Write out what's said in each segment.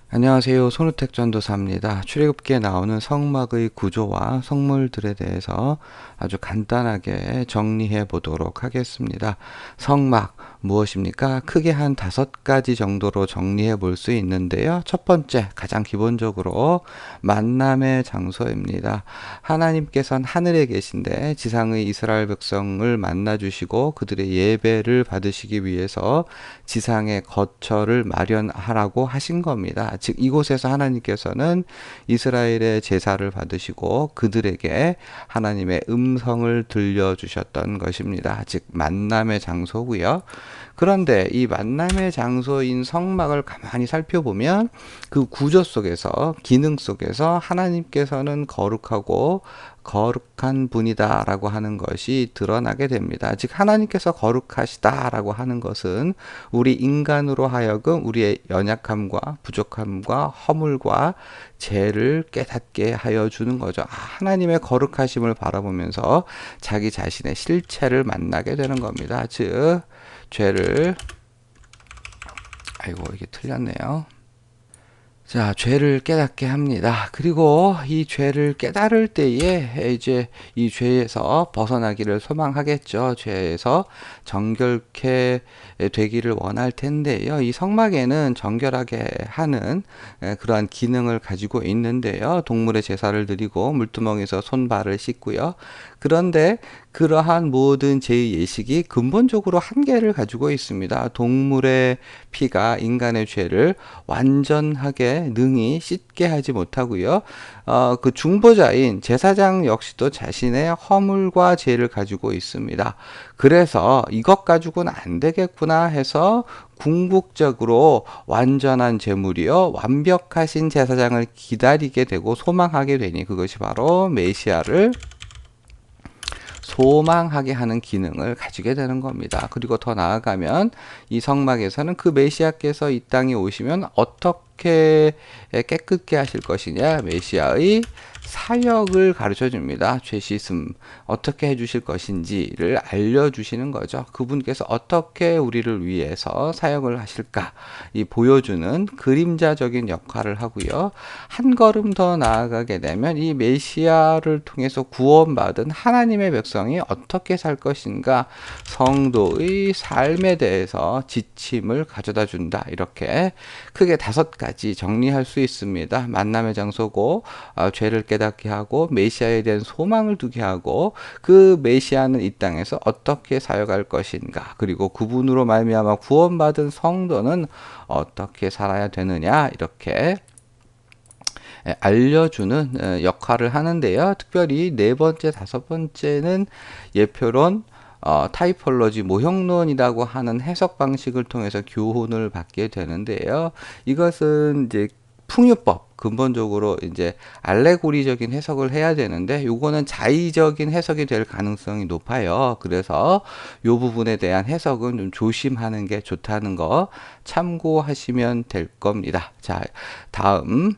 안녕하세요. 손우택 전도사입니다. 출애굽기에 나오는 성막의 구조와 성물들에 대해서 아주 간단하게 정리해 보도록 하겠습니다. 성막 무엇입니까? 크게 한 5가지 정도로 정리해 볼 수 있는데요. 첫 번째, 가장 기본적으로 만남의 장소입니다. 하나님께서는 하늘에 계신데 지상의 이스라엘 백성을 만나 주시고 그들의 예배를 받으시기 위해서 지상의 거처를 마련하라고 하신 겁니다. 즉 이곳에서 하나님께서는 이스라엘의 제사를 받으시고 그들에게 하나님의 음성을 들려주셨던 것입니다. 즉 만남의 장소고요. 그런데 이 만남의 장소인 성막을 가만히 살펴보면 그 구조 속에서, 기능 속에서 하나님께서는 거룩하고 거룩한 분이다라고 하는 것이 드러나게 됩니다. 즉 하나님께서 거룩하시다라고 하는 것은 우리 인간으로 하여금 우리의 연약함과 부족함과 허물과 죄를 깨닫게 하여 주는 거죠. 하나님의 거룩하심을 바라보면서 자기 자신의 실체를 만나게 되는 겁니다. 즉 죄를, 아이고 이게 틀렸네요. 자, 죄를 깨닫게 합니다. 그리고 이 죄를 깨달을 때에 이제 이 죄에서 벗어나기를 소망하겠죠. 죄에서 정결케 되기를 원할 텐데요. 이 성막에는 정결하게 하는 그러한 기능을 가지고 있는데요. 동물의 제사를 드리고 물두멍에서 손발을 씻고요. 그런데 그러한 모든 제의 예식이 근본적으로 한계를 가지고 있습니다. 동물의 피가 인간의 죄를 완전하게 능히 씻게 하지 못하고요. 그 중보자인 제사장 역시도 자신의 허물과 죄를 가지고 있습니다. 그래서 이것 가지고는 안 되겠구나 해서 궁극적으로 완전한 제물이요, 완벽하신 제사장을 기다리게 되고 소망하게 되니 그것이 바로 메시아를 소망하게 하는 기능을 가지게 되는 겁니다. 그리고 더 나아가면 이 성막에서는 그 메시아께서 이 땅에 오시면 어떻게 깨끗게 하실 것이냐, 메시아의 사역을 가르쳐 줍니다. 죄 씻음 어떻게 해주실 것인지를 알려주시는 거죠. 그분께서 어떻게 우리를 위해서 사역을 하실까 이 보여주는 그림자적인 역할을 하고요. 한 걸음 더 나아가게 되면 이 메시아를 통해서 구원받은 하나님의 백성이 어떻게 살 것인가, 성도의 삶에 대해서 지침을 가져다 준다. 이렇게 크게 5가지 정리할 수 있습니다. 만남의 장소고, 죄를 깨닫게 하고 메시아에 대한 소망을 두게 하고, 그 메시아는 이 땅에서 어떻게 사역할 것인가, 그리고 그분으로 말미암아 구원받은 성도는 어떻게 살아야 되느냐, 이렇게 알려주는 역할을 하는데요. 특별히 4번째, 5번째는 예표론, 타이폴로지, 모형론이라고 하는 해석 방식을 통해서 교훈을 받게 되는데요. 이것은 이제 풍유법, 근본적으로 이제 알레고리적인 해석을 해야 되는데 요거는 자의적인 해석이 될 가능성이 높아요. 그래서 요 부분에 대한 해석은 좀 조심하는 게 좋다는 거 참고하시면 될 겁니다. 자, 다음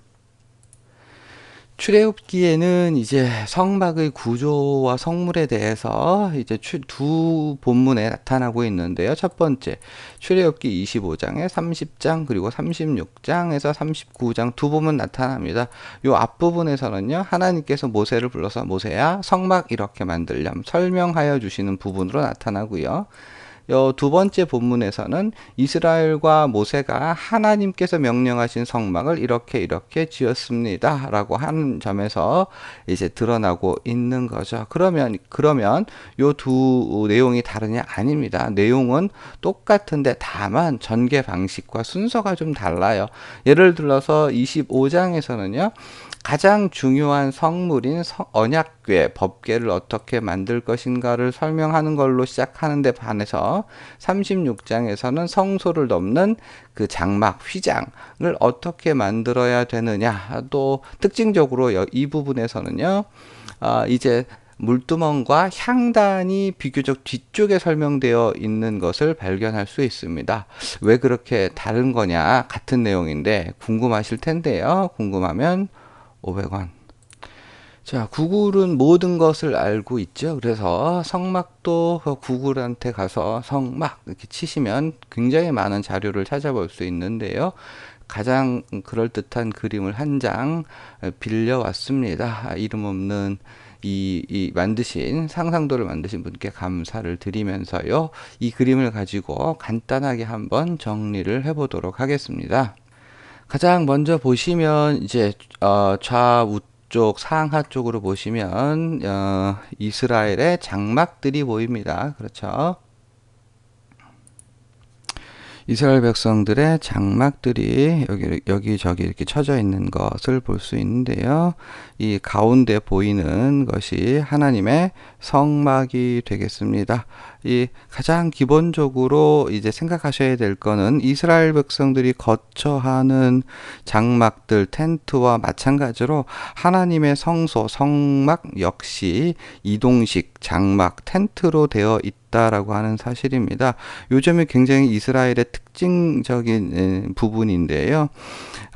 출애굽기에는 이제 성막의 구조와 성물에 대해서 이제 두 본문에 나타나고 있는데요. 첫 번째, 출애굽기 25장에 30장 그리고 36장에서 39장 두 본문 나타납니다. 요 앞부분에서는요, 하나님께서 모세를 불러서 모세야 성막 이렇게 만들렴 설명하여 주시는 부분으로 나타나고요. 두 번째 본문에서는 이스라엘과 모세가 하나님께서 명령하신 성막을 이렇게 이렇게 지었습니다 라고 하는 점에서 이제 드러나고 있는 거죠. 그러면 요 두 내용이 다르냐? 아닙니다. 내용은 똑같은데 다만 전개 방식과 순서가 좀 달라요. 예를 들어서 25장에서는요, 가장 중요한 성물인 언약궤, 법궤를 어떻게 만들 것인가를 설명하는 걸로 시작하는데 반해서 36장에서는 성소를 넘는 그 장막, 휘장을 어떻게 만들어야 되느냐. 또 특징적으로 이 부분에서는요, 이제 물두멍과 향단이 비교적 뒤쪽에 설명되어 있는 것을 발견할 수 있습니다. 왜 그렇게 다른 거냐? 같은 내용인데 궁금하실 텐데요. 궁금하면 500원. 자, 구글은 모든 것을 알고 있죠. 그래서 성막도 구글한테 가서 성막 이렇게 치시면 굉장히 많은 자료를 찾아볼 수 있는데요. 가장 그럴듯한 그림을 한 장 빌려왔습니다. 이름 없는 이 만드신 상상도를 만드신 분께 감사를 드리면서요. 이 그림을 가지고 간단하게 한번 정리를 해보도록 하겠습니다. 가장 먼저 보시면 이제 좌우쪽 상하 쪽으로 보시면 이스라엘의 장막들이 보입니다. 그렇죠? 이스라엘 백성들의 장막들이 여기저기 이렇게 쳐져 있는 것을 볼 수 있는데요. 이 가운데 보이는 것이 하나님의 성막이 되겠습니다. 이 가장 기본적으로 이제 생각하셔야 될 거는 이스라엘 백성들이 거처하는 장막들, 텐트와 마찬가지로 하나님의 성소, 성막 역시 이동식 장막, 텐트로 되어 있다라고 하는 사실입니다. 요즘에 굉장히 이스라엘의 특징적인 부분인데요.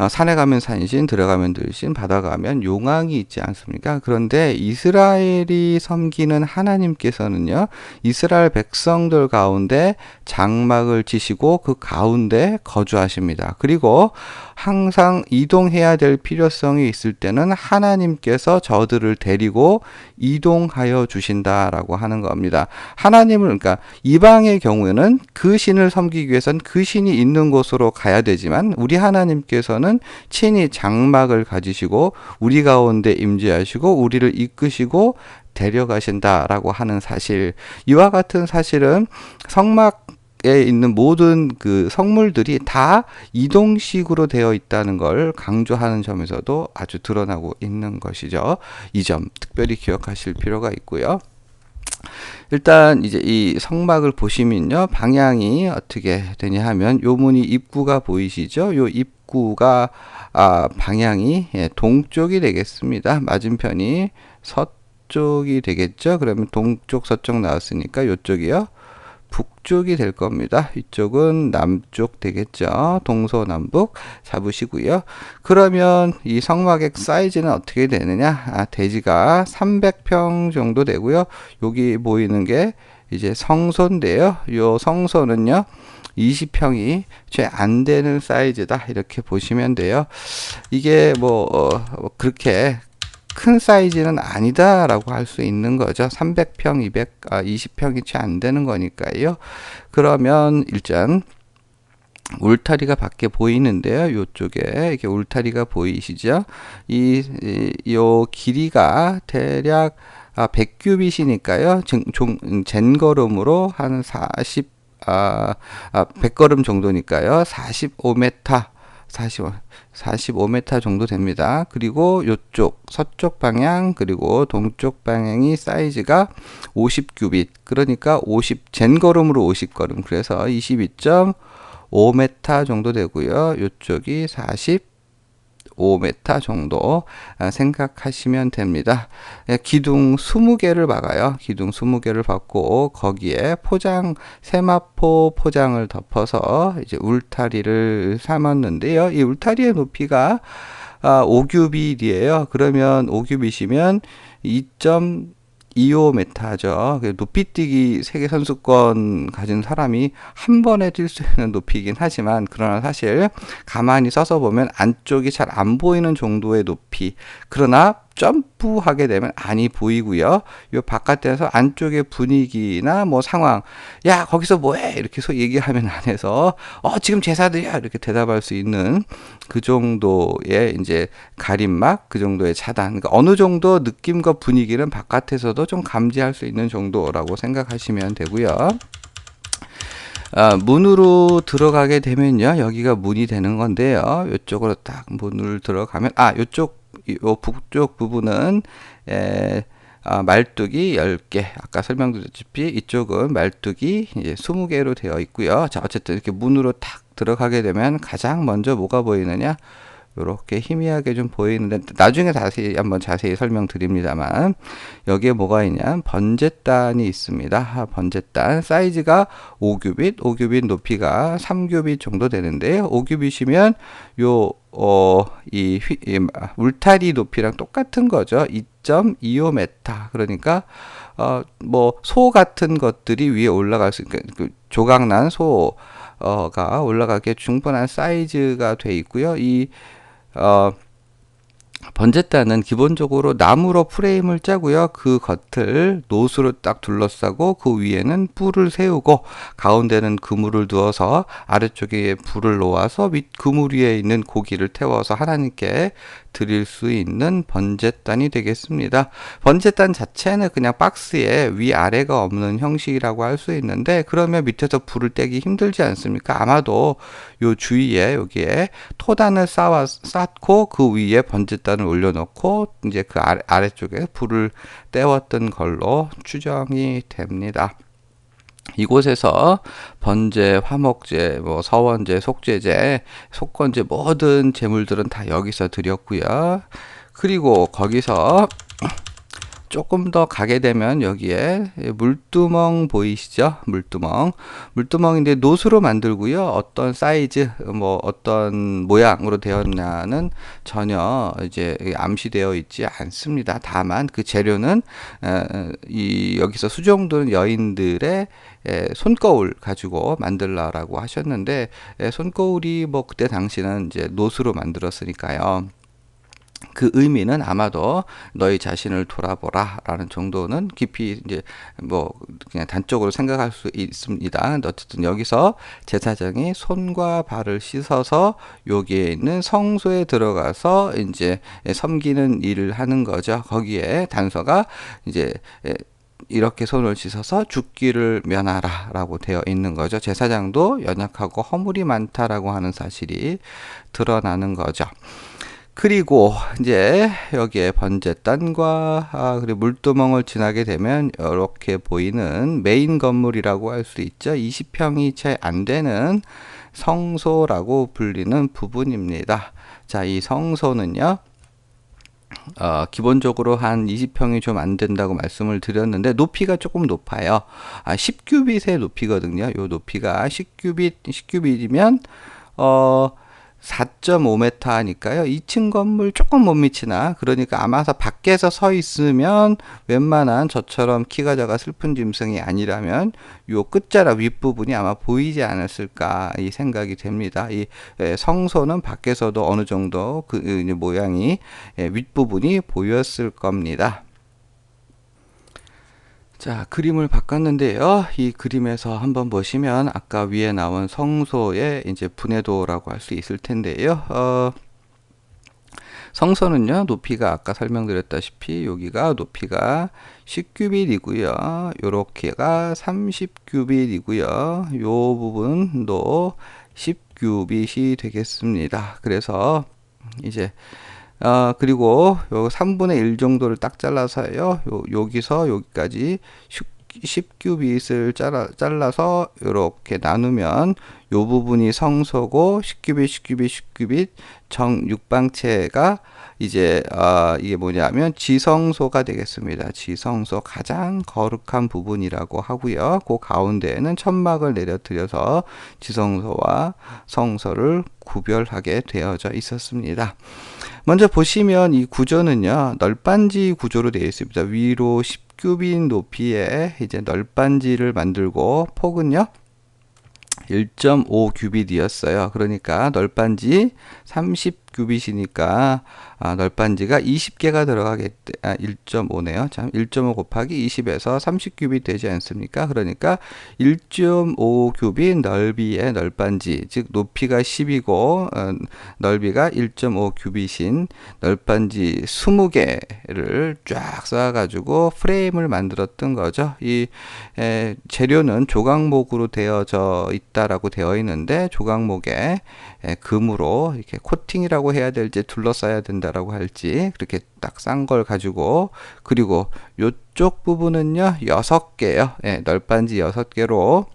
산에 가면 산신, 들어가면 들신, 바다 가면 용왕이 있지 않습니까? 그런데 이스라엘이 섬기는 하나님께서는요, 이스라엘 백성들 가운데 장막을 지시고 그 가운데 거주하십니다. 그리고 항상 이동해야 될 필요성이 있을 때는 하나님께서 저들을 데리고 이동하여 주신다라고 하는 겁니다. 하나님을, 그러니까 이방의 경우에는 그 신을 섬기기 위해서는 그 신이 있는 곳으로 가야 되지만 우리 하나님께서는 친히 장막을 가지시고 우리 가운데 임재하시고 우리를 이끄시고 데려가신다라고 하는 사실, 이와 같은 사실은 성막에 있는 모든 그 성물들이 다 이동식으로 되어 있다는 걸 강조하는 점에서도 아주 드러나고 있는 것이죠. 이 점 특별히 기억하실 필요가 있고요. 일단 이제 이 성막을 보시면요, 방향이 어떻게 되냐 하면 요 문이 입구가 보이시죠? 요 입구가 방향이 동쪽이 되겠습니다. 맞은편이 서쪽이 되겠죠? 그러면 동쪽, 서쪽 나왔으니까 요쪽이요, 북쪽이 될 겁니다. 이쪽은 남쪽 되겠죠. 동서남북 잡으시고요. 그러면 이 성막의 사이즈는 어떻게 되느냐? 대지가 300평 정도 되고요. 여기 보이는 게 이제 성소인데요. 요 성소는요, 20평이 채 안 되는 사이즈다, 이렇게 보시면 돼요. 이게 그렇게 큰 사이즈는 아니다라고 할 수 있는 거죠. 300평, 20평이 채 안 되는 거니까요. 그러면 일단 울타리가 밖에 보이는데요. 요쪽에 이렇게 울타리가 보이시죠? 요 길이가 대략 100규빗이니까요. 젠걸음으로 한 100걸음 정도니까요. 45m 정도 됩니다. 그리고 요쪽 서쪽 방향 그리고 동쪽 방향이 사이즈가 50규빗, 그러니까 젠걸음으로 50걸음, 그래서 22.5m 정도 되고요. 요쪽이 45m 정도 생각하시면 됩니다. 기둥 20개를 박아요. 기둥 20개를 박고 거기에 세마포 포장을 덮어서 이제 울타리를 삼았는데요. 이 울타리의 높이가 5규빗이에요. 그러면 5규빗이면 2.25m죠. 높이뛰기 세계 선수권 가진 사람이 한 번에 뛸 수 있는 높이긴 하지만, 그러나 사실 가만히 서서 보면 안쪽이 잘 안 보이는 정도의 높이, 그러나 점프하게 되면 안이 보이고요. 요 바깥에서 안쪽의 분위기나 상황, 야 거기서 뭐해 이렇게 얘기하면 안에서 지금 제사드야 이렇게 대답할 수 있는 그 정도의 이제 가림막, 그 정도의 차단, 그러니까 어느 정도 느낌과 분위기는 바깥에서도 좀 감지할 수 있는 정도라고 생각하시면 되고요. 문으로 들어가게 되면요, 여기가 문이 되는 건데요. 이쪽으로 딱 문을 들어가면 요 북쪽 부분은 말뚝이 10개, 아까 설명드렸다시피 이쪽은 말뚝이 이제 20개로 되어 있고요. 자, 어쨌든 이렇게 문으로 탁 들어가게 되면 가장 먼저 뭐가 보이느냐? 이렇게 희미하게 좀 보이는데 나중에 한번 자세히 설명드립니다만, 여기에 뭐가 있냐, 번제단이 있습니다. 번제단 사이즈가 5규빗, 높이가 3규빗 정도 되는데요. 5규빗이면 이 울타리 높이랑 똑같은 거죠. 2.25m. 그러니까 소 같은 것들이 위에 올라갈 수 있는, 그 조각난 소 가 올라가기에 충분한 사이즈가 돼 있고요. 이 어, 번제단은 기본적으로 나무로 프레임을 짜고요. 그 겉을 노수로 딱 둘러싸고 그 위에는 뿔을 세우고 가운데는 그물을 두어서 아래쪽에 불을 놓아서 밑 그물 위에 있는 고기를 태워서 하나님께 드릴 수 있는 번제단이 되겠습니다. 번제단 자체는 그냥 박스에 위아래가 없는 형식이라고 할 수 있는데, 그러면 밑에서 불을 떼기 힘들지 않습니까? 아마도 요 주위에 여기에 토단을 쌓고 그 위에 번제단을 올려놓고 이제 그 아래쪽에 불을 떼웠던 걸로 추정이 됩니다. 이곳에서 번제, 화목제, 뭐 서원제, 속제제, 속건제 모든 제물들은 다 여기서 드렸고요. 그리고 거기서 조금 더 가게 되면 여기에 물두멍 보이시죠? 물두멍인데 노수로 만들고요. 어떤 사이즈, 뭐 어떤 모양으로 되었냐는 전혀 이제 암시되어 있지 않습니다. 다만 그 재료는 여기서 수종들은 여인들의 손거울 가지고 만들라라고 하셨는데, 손거울이 뭐 그때 당시는 이제 노수로 만들었으니까요. 그 의미는 아마도 너희 자신을 돌아보라 라는 정도는 깊이 이제 뭐 그냥 단적으로 생각할 수 있습니다. 어쨌든 여기서 제사장이 손과 발을 씻어서 여기에 있는 성소에 들어가서 이제 섬기는 일을 하는 거죠. 거기에 단서가 이제 이렇게 손을 씻어서 죽기를 면하라 라고 되어 있는 거죠. 제사장도 연약하고 허물이 많다라고 하는 사실이 드러나는 거죠. 그리고 이제 여기에 번제단과 그리고 물두멍을 지나게 되면 이렇게 보이는 메인 건물이라고 할 수 있죠. 20평이 채 안 되는 성소라고 불리는 부분입니다. 자, 이 성소는요, 기본적으로 한 20평이 좀 안 된다고 말씀을 드렸는데 높이가 조금 높아요. 10규빗의 높이거든요. 요 높이가 10규빗이면 4.5m 하니까요. 2층 건물 조금 못 미치나. 그러니까 아마서 밖에서 서 있으면 웬만한 저처럼 키가 작아 슬픈 짐승이 아니라면 요 끝자락 윗부분이 아마 보이지 않았을까 이 생각이 됩니다. 이 성소는 밖에서도 어느 정도 그 모양이 윗부분이 보였을 겁니다. 자, 그림을 바꿨는데요. 이 그림에서 한번 보시면 아까 위에 나온 성소의 이제 분해도라고 할 수 있을 텐데요. 성소는요, 높이가 아까 설명드렸다시피 여기가 높이가 10규빗이고요. 요렇게가 30규빗이고요. 요 부분도 10규빗이 되겠습니다. 그래서 이제 그리고 요 3분의 1 정도를 딱 잘라서요. 여기서 여기까지 10규빗을 잘라서 이렇게 나누면 요 부분이 성소고 10규빗, 10규빗, 10규빗 정 육방체가 이제 이게 뭐냐면 지성소가 되겠습니다. 지성소 가장 거룩한 부분이라고 하고요. 그 가운데에는 천막을 내려뜨려서 지성소와 성소를 구별하게 되어져 있었습니다. 먼저 보시면 이 구조는요, 널빤지 구조로 되어 있습니다. 위로 10규빗 높이에 이제 널빤지를 만들고 폭은요 1.5규빗이었어요. 그러니까 널빤지 30규빗이니까 널빤지가 20개가 들어가겠대. 1.5네요. 참 1.5 곱하기 20에서 30규빗 되지 않습니까? 그러니까 1.5규빗 넓이의 널빤지, 즉 높이가 10이고 넓이가 1.5규빗인 널빤지 20개를 쫙 쌓아가지고 프레임을 만들었던 거죠. 이 재료는 조각목으로 되어져 있다라고 되어 있는데, 조각목에 금으로 이렇게 코팅이라고 해야 될지 둘러싸야 된다라고 할지 그렇게 딱 싼 걸 가지고, 그리고 요쪽 부분은요 6개요. 널빤지 6개로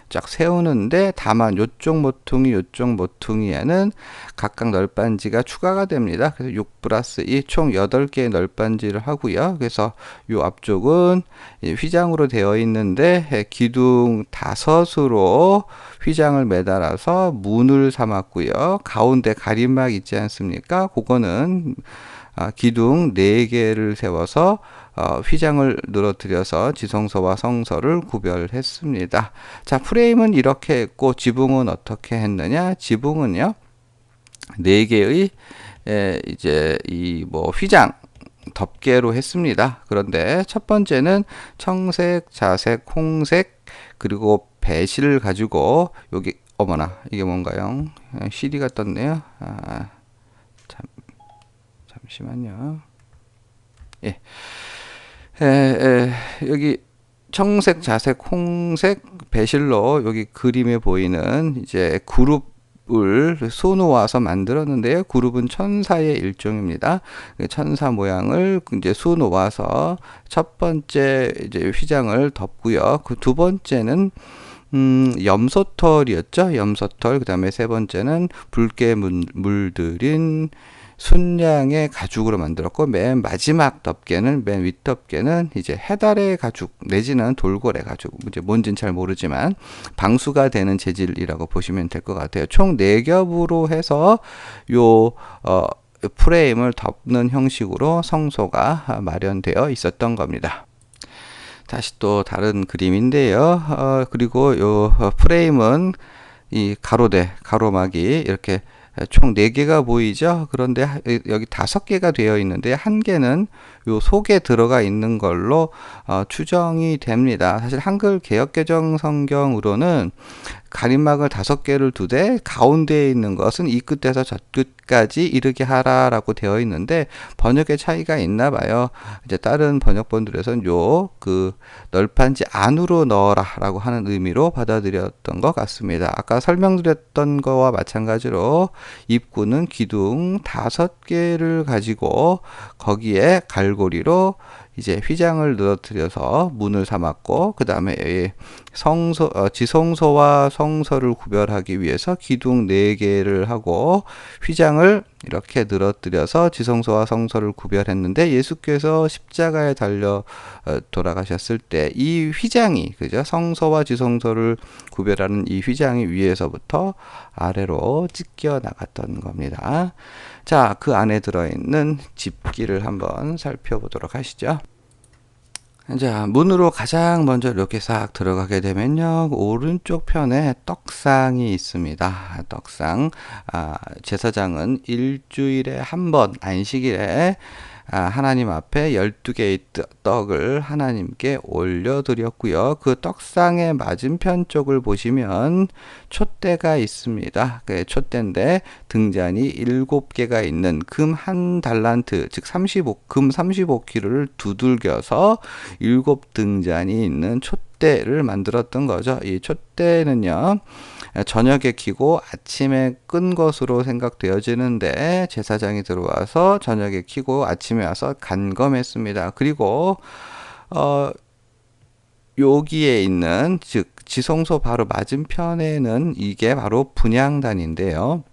쫙 세우는데, 다만 요쪽 모퉁이에는 각각 널빤지가 추가가 됩니다. 그래서 6 플러스 2 총 8개의 널빤지를 하고요. 그래서 요 앞쪽은 휘장으로 되어 있는데 기둥 5으로 휘장을 매달아서 문을 삼았고요. 가운데 가림막 있지 않습니까? 그거는 기둥 4개를 세워서 휘장을 늘어뜨려서 지성소와 성소를 구별했습니다. 자, 프레임은 이렇게 했고 지붕은 어떻게 했느냐? 지붕은요, 4개의 이제 이 뭐 휘장 덮개로 했습니다. 그런데 첫 번째는 청색, 자색, 홍색 그리고 배실을 가지고 여기 어머나 이게 뭔가요? CD가 떴네요. 잠시만요. 예. 여기 청색, 자색, 홍색, 배실로 여기 그림에 보이는 이제 그룹을 수놓아서 만들었는데요. 그룹은 천사의 일종입니다. 천사 모양을 이제 수놓아서 첫 번째 이제 휘장을 덮고요. 그 두 번째는 염소털이었죠. 염소털. 그 다음에 세 번째는 붉게 물들인 순양의 가죽으로 만들었고, 맨 마지막 덮개는, 맨 윗 덮개는 이제 해달의 가죽 내지는 돌고래 가죽, 이제 뭔지는 잘 모르지만 방수가 되는 재질이라고 보시면 될 것 같아요. 총 4겹으로 해서 요 프레임을 덮는 형식으로 성소가 마련되어 있었던 겁니다. 다시 또 다른 그림인데요. 그리고 요 프레임은 이 가로대, 가로막이 이렇게 총 4개가 보이죠. 그런데 여기 5개가 되어 있는데 한 개는 요 속에 들어가 있는 걸로 추정이 됩니다. 사실 한글 개역개정 성경으로는 가림막을 5개를 두되 가운데에 있는 것은 이 끝에서 저 끝까지 이르게 하라라고 되어 있는데 번역의 차이가 있나 봐요. 이제 다른 번역본들에서는 요 그 널판지 안으로 넣어라라고 하는 의미로 받아들였던 것 같습니다. 아까 설명드렸던 거와 마찬가지로 입구는 기둥 5개를 가지고 거기에 갈고리로 이제 휘장을 늘어뜨려서 문을 삼았고, 그 다음에 지성소와 성소를 구별하기 위해서 기둥 4개를 하고 휘장을 이렇게 늘어뜨려서 지성소와 성소를 구별했는데, 예수께서 십자가에 달려 돌아가셨을 때 이 휘장이, 그죠? 성소와 지성소를 구별하는 이 휘장이 위에서부터 아래로 찢겨 나갔던 겁니다. 자, 그 안에 들어있는 집기를 한번 살펴보도록 하시죠. 자, 문으로 가장 먼저 이렇게 싹 들어가게 되면요, 오른쪽 편에 떡상이 있습니다. 떡상. 제사장은 일주일에 한 번, 안식일에 하나님 앞에 12개의 떡을 하나님께 올려드렸고요. 그 떡상의 맞은편 쪽을 보시면 촛대가 있습니다. 그 촛대인데 등잔이 7개가 있는 금 한 달란트, 즉 금 35kg를 두들겨서 7등잔이 있는 촛대를 만들었던 거죠. 이 촛대는요, 저녁에 켜고 아침에 끈 것으로 생각되어지는데 제사장이 들어와서 저녁에 켜고 아침에 와서 간검했습니다. 그리고 여기에 있는, 즉 지성소 바로 맞은편에는 이게 바로 분향단인데요.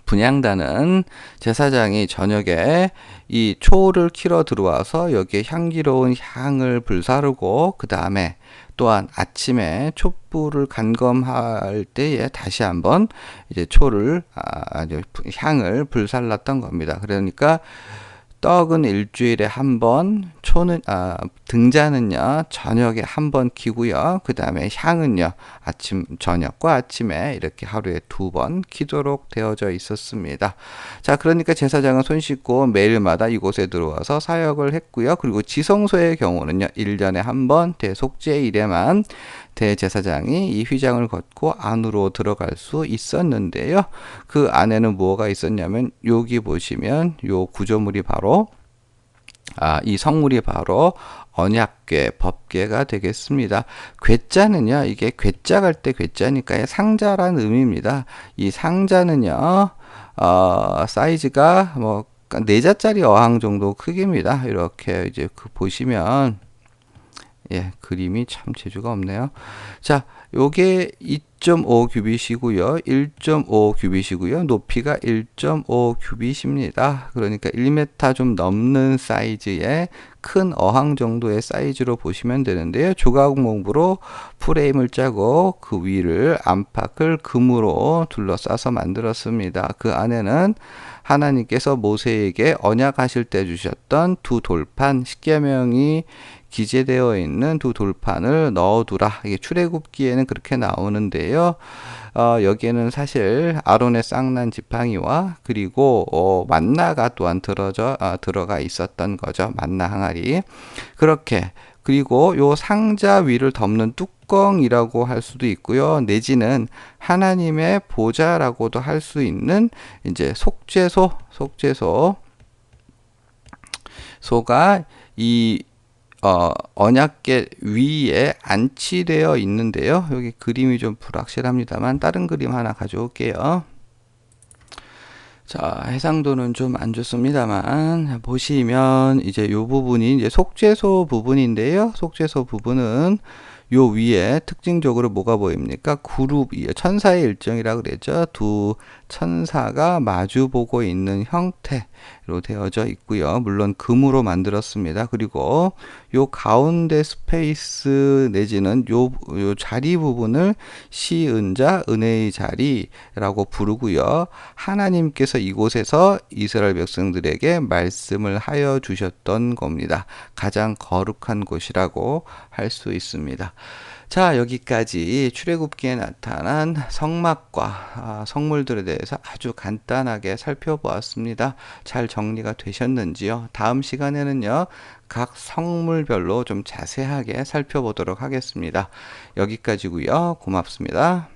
분향단은 제사장이 저녁에 이 초를 키러 들어와서 여기에 향기로운 향을 불사르고, 그 다음에 또한 아침에 촛불을 간검할 때에 다시 한번 이제 초를 향을 불살랐던 겁니다. 그러니까 떡은 일주일에 한 번, 초는 등잔은요 저녁에 한 번 키고요. 그 다음에 향은요 저녁과 아침에 이렇게 하루에 2번 키도록 되어져 있었습니다. 자, 그러니까 제사장은 손 씻고 매일마다 이곳에 들어와서 사역을 했고요. 그리고 지성소의 경우는요 1년에 한 번 대속죄일에만 대제사장이 이 휘장을 걷고 안으로 들어갈 수 있었는데요. 그 안에는 뭐가 있었냐면, 여기 보시면 요 구조물이 바로 이 성물이 바로 언약궤, 법궤가 되겠습니다. 궤자는요, 이게 궤자 갈 때 궤자니까 상자란 의미입니다. 이 상자는요, 사이즈가 뭐 4자짜리 어항 정도 크기입니다. 이렇게 이제 보시면, 예, 그림이 참 재주가 없네요. 자, 요게 2.5 규빗이고요. 1.5 규빗이고요. 높이가 1.5 규빗입니다. 그러니까 1m 좀 넘는 사이즈의 큰 어항 정도의 사이즈로 보시면 되는데요. 조각목으로 프레임을 짜고 그 위를 안팎을 금으로 둘러싸서 만들었습니다. 그 안에는 하나님께서 모세에게 언약하실 때 주셨던 두 돌판, 십계명이 기재되어 있는 두 돌판을 넣어두라. 이게 출애굽기에는 그렇게 나오는데요. 여기에는 사실 아론의 쌍난 지팡이와 그리고 만나가 또한 들어가 있었던 거죠. 만나 항아리. 그렇게 그리고 요 상자 위를 덮는 뚜껑이라고 할 수도 있고요. 내지는 하나님의 보좌라고도 할 수 있는 이제 소가 이 언약궤 위에 안치되어 있는데요. 여기 그림이 좀 불확실합니다만 다른 그림 하나 가져올게요. 자, 해상도는 좀 안 좋습니다만 보시면 이제 요 부분이 이제 속죄소 부분인데요. 속죄소 부분은 요 위에 특징적으로 뭐가 보입니까? 그룹이에요. 천사의 일정이라 그랬죠. 두 천사가 마주 보고 있는 형태로 되어져 있고요. 물론 금으로 만들었습니다. 그리고 요 가운데 스페이스 내지는 요 자리 부분을 시은자 은혜의 자리라고 부르고요. 하나님께서 이곳에서 이스라엘 백성들에게 말씀을 하여 주셨던 겁니다. 가장 거룩한 곳이라고 할 수 있습니다. 자, 여기까지 출애굽기에 나타난 성막과 성물들에 대해서 아주 간단하게 살펴보았습니다. 잘 정리가 되셨는지요? 다음 시간에는요, 각 성물별로 좀 자세하게 살펴보도록 하겠습니다. 여기까지고요. 고맙습니다.